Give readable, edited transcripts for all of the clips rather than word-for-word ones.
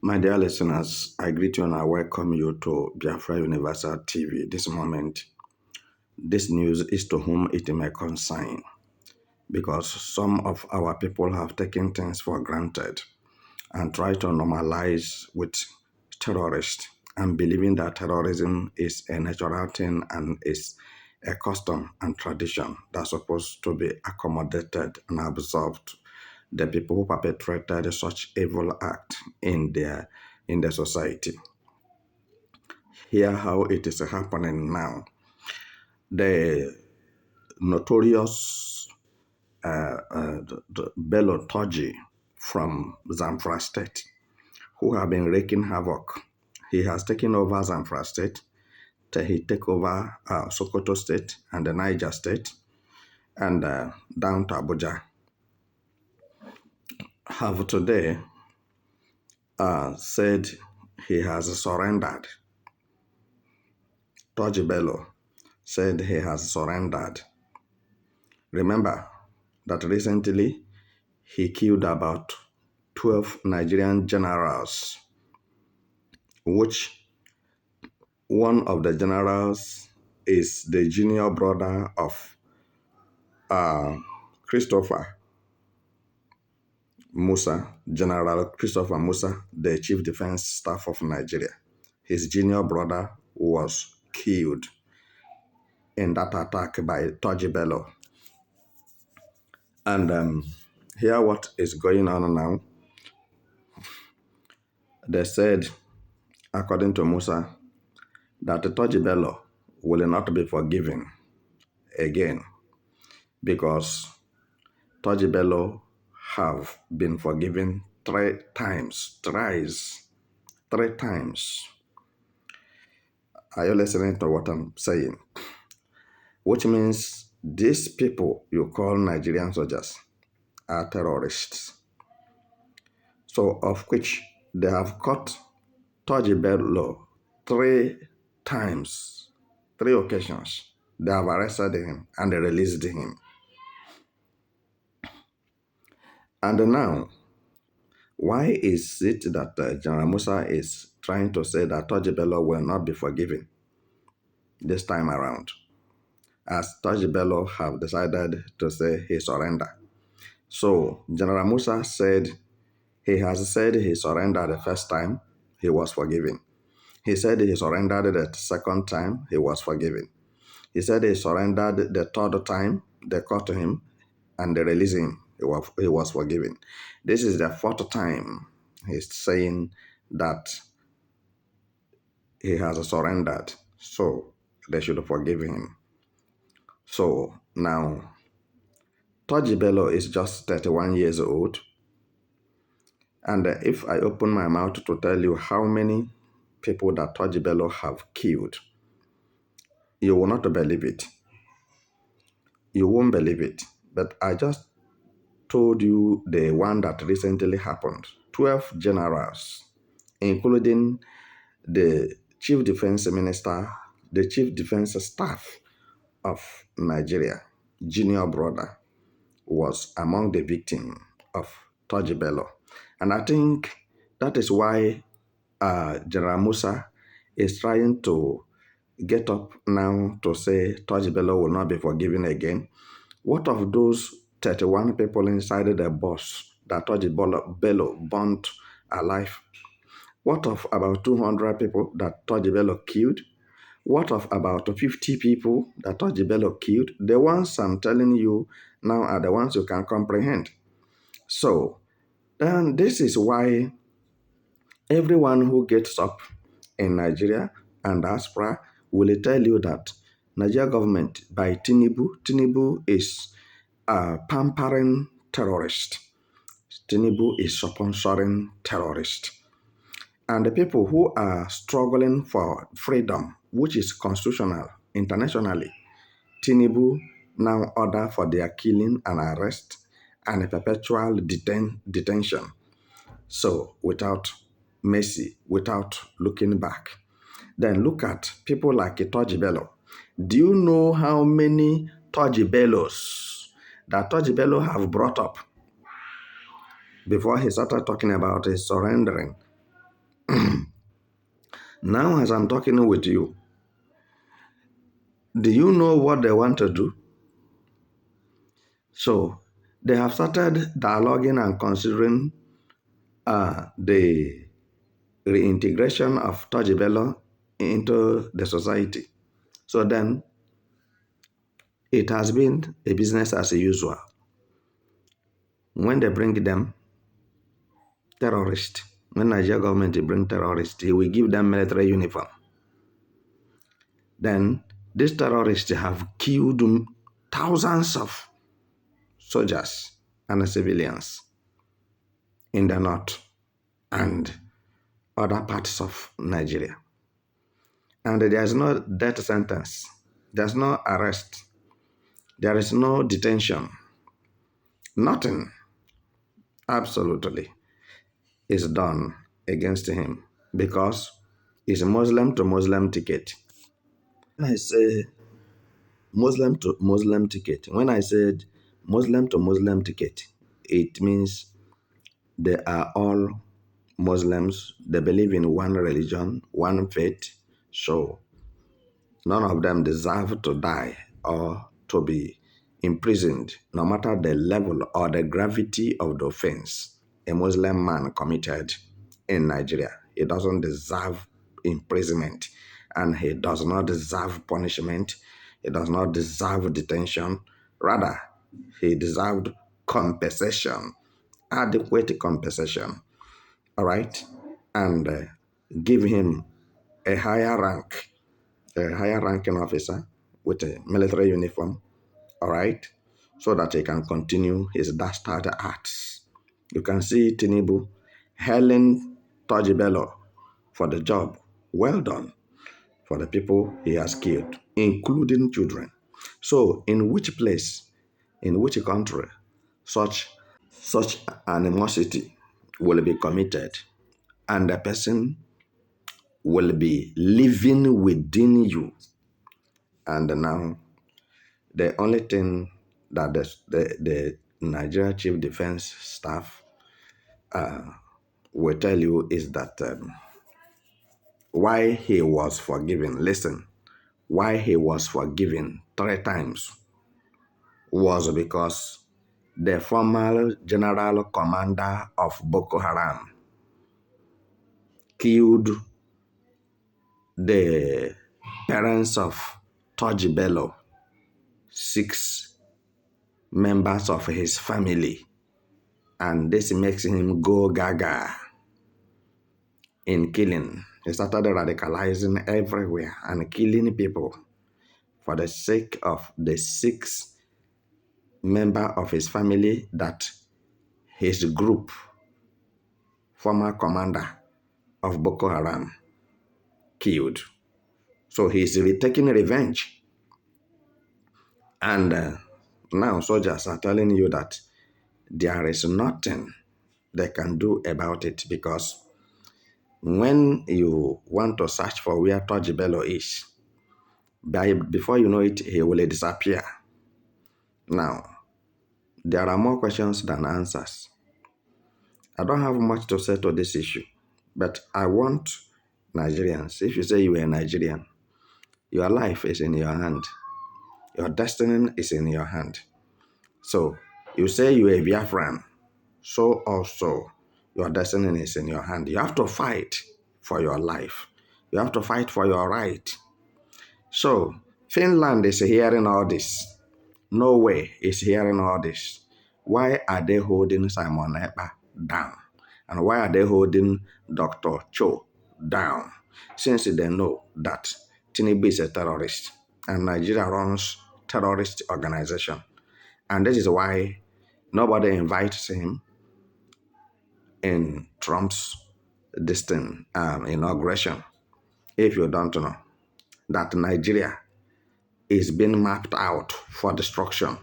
My dear listeners, I greet you and I welcome you to Biafra Universal TV. This moment, this news is to whom it may concern because some of our people have taken things for granted and try to normalize with terrorists and believing that terrorism is a natural thing and is a custom and tradition that's supposed to be accommodated and absorbed. The people who perpetrated such evil act in the society. Hear how it is happening now. The notorious the Bello from Zamfara State, who have been wreaking havoc. He has taken over Zamfara State, till he take over Sokoto State and the Niger State, and down to Abuja. Have today said he has surrendered. Toji Bello said he has surrendered. Remember that recently he killed about 12 Nigerian generals, which one of the generals is the junior brother of Christopher Musa, General Christopher Musa, the Chief Defense Staff of Nigeria. His junior brother was killed in that attack by Toji Bello. And here what is going on now. They said, according to Musa, that Toji Bello will not be forgiven again because Toji Bello have been forgiven three times. Are you listening to what I'm saying? Which means these people you call Nigerian soldiers are terrorists. So of which they have caught Toji Bello three times, three occasions. They have arrested him and they released him. And now, why is it that General Musa is trying to say that Toji Bello will not be forgiven this time around? As Toji Bello have decided to say he surrender. So General Musa said he has said he surrendered the first time, he was forgiven. He said he surrendered the second time, he was forgiven. He said he surrendered the third time, they caught him and they released him, he was forgiven. This is the fourth time he's saying that he has surrendered, so they should forgive him. So now, Toji Bello is just 31 years old. And if I open my mouth to tell you how many people that Toji Bello have killed, you will not believe it. You won't believe it. But I just told you the one that recently happened. 12 generals, including the Chief Defense Minister, the Chief Defense Staff of Nigeria, junior brother, was among the victims of Toji Bello. And I think that is why General Musa is trying to get up now to say Toji Bello will not be forgiven again. What of those 31 people inside the bus that Toji Bello burnt alive? What of about 200 people that Toji Bello killed? What of about 50 people that Toji Bello killed? The ones I'm telling you now are the ones you can comprehend. So, then this is why everyone who gets up in Nigeria and diaspora will tell you that Nigeria government by Tinubu is pampering terrorists. Tinubu is sponsoring terrorists. And the people who are struggling for freedom, which is constitutional internationally, Tinubu now order for their killing and arrest and a perpetual detention. So without mercy, without looking back. Then look at people like Toji Bello. Do you know how many Toji Bellos that Toji Bello have brought up before he started talking about his surrendering? Now, as I'm talking with you, do you know what they want to do? So, they have started dialoguing and considering the reintegration of Bello into the society. So then, it has been a business as usual. When they bring them terrorists, when Nigeria government bring terrorists, he will give them military uniform. Then these terrorists have killed thousands of soldiers and civilians in the north and other parts of Nigeria. And there is no death sentence. There's no arrest. There is no detention. Nothing absolutely is done against him because it's a Muslim to Muslim ticket. When I say Muslim to Muslim ticket, when I said Muslim to Muslim ticket, it means they are all Muslims. They believe in one religion, one faith. So none of them deserve to die or to be imprisoned, no matter the level or the gravity of the offense a Muslim man committed in Nigeria. He doesn't deserve imprisonment and he does not deserve punishment. He does not deserve detention. Rather, he deserved compensation, adequate compensation. All right? And give him a higher rank, a higher ranking officer with a military uniform, all right, so that he can continue his dastard acts. You can see Tinubu hailing Bello for the job well done for the people he has killed, including children. So, in which place, in which country, such animosity will be committed, and the person will be living within you. And now, the only thing that the Nigeria Chief Defense Staff will tell you is that why he was forgiven, listen, why he was forgiven 3 times was because the former general commander of Boko Haram killed the parents of Bello, 6 members of his family, and this makes him go gaga in killing. He started radicalizing everywhere and killing people for the sake of the 6 member of his family that his group, former commander of Boko Haram, killed. So he's taking revenge. And now soldiers are telling you that there is nothing they can do about it because when you want to search for where Bello is, before you know it, he will disappear. Now, there are more questions than answers. I don't have much to say to this issue, but I want Nigerians, if you say you are a Nigerian, your life is in your hand. Your destiny is in your hand. So, you say you are a Biafran, so also your destiny is in your hand. You have to fight for your life. You have to fight for your right. So, Finland is hearing all this. Norway is hearing all this. Why are they holding Simon Ekpa down? And why are they holding Dr. Cho down? Since they know that Tinubu is a terrorist and Nigeria runs terrorist organization. And this is why nobody invites him in Trump's inauguration. If you don't know that Nigeria is being mapped out for destruction.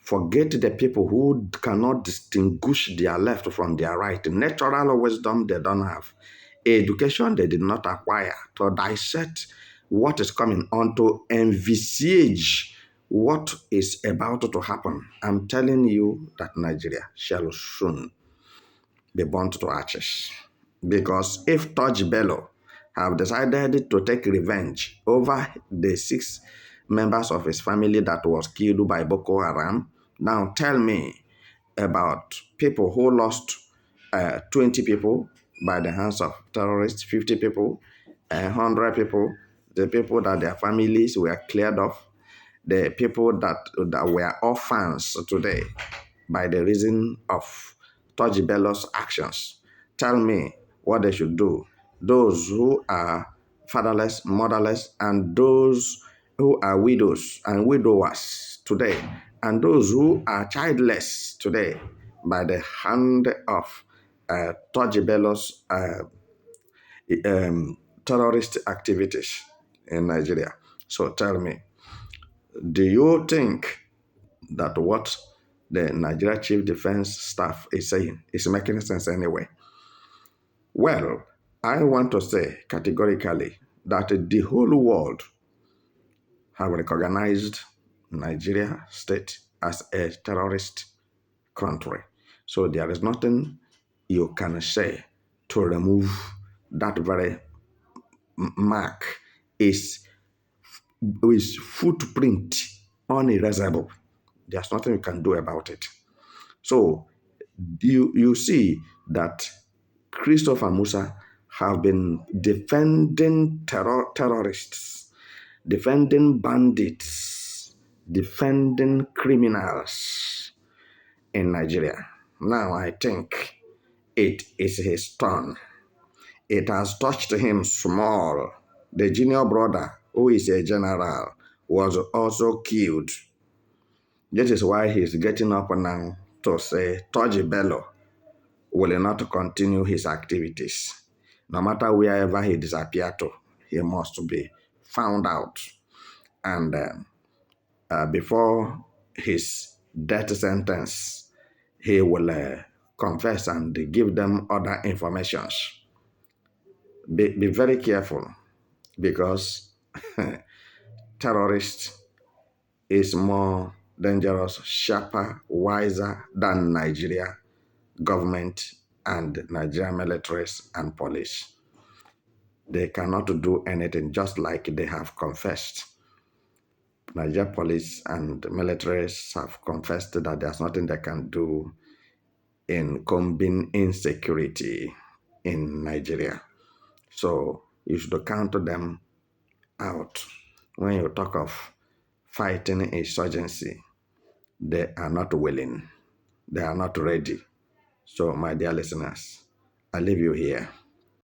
Forget the people who cannot distinguish their left from their right. Natural wisdom they don't have. Education they did not acquire to dissect what is coming on, to envisage what is about to happen. I'm telling you that Nigeria shall soon be burnt to ashes. Because if Touch Bello have decided to take revenge over the 6 members of his family that was killed by Boko Haram, now tell me about people who lost 20 people by the hands of terrorists, 50 people, 100 people, the people that their families were cleared off, the people that were orphans today by the reason of Toji Bello's actions. Tell me what they should do. Those who are fatherless, motherless, and those who are widows and widowers today, and those who are childless today by the hand of Toji Bello's terrorist activities in Nigeria. So tell me, do you think that what the Nigeria Chief Defense Staff is saying is making sense anyway? Well, I want to say categorically that the whole world have recognized Nigeria state as a terrorist country. So there is nothing you can say to remove that very mark. Is footprint unerasable. There's nothing you can do about it. So you see that Christopher Musa have been defending terrorists, defending bandits, defending criminals in Nigeria. Now I think it is his turn. It has touched him small. The junior brother, who is a general, was also killed. This is why he's getting up now to say Toji Bello will not continue his activities. No matter wherever he disappeared to, he must be found out. And before his death sentence, he will confess and give them other informations. Be very careful, because terrorist is more dangerous, sharper, wiser than Nigeria government and Nigerian militaries and police. They cannot do anything, just like they have confessed. Nigeria police and militaries have confessed that there's nothing they can do in combing insecurity in Nigeria. So you should count them out. When you talk of fighting insurgency, they are not willing. They are not ready. So, my dear listeners, I leave you here.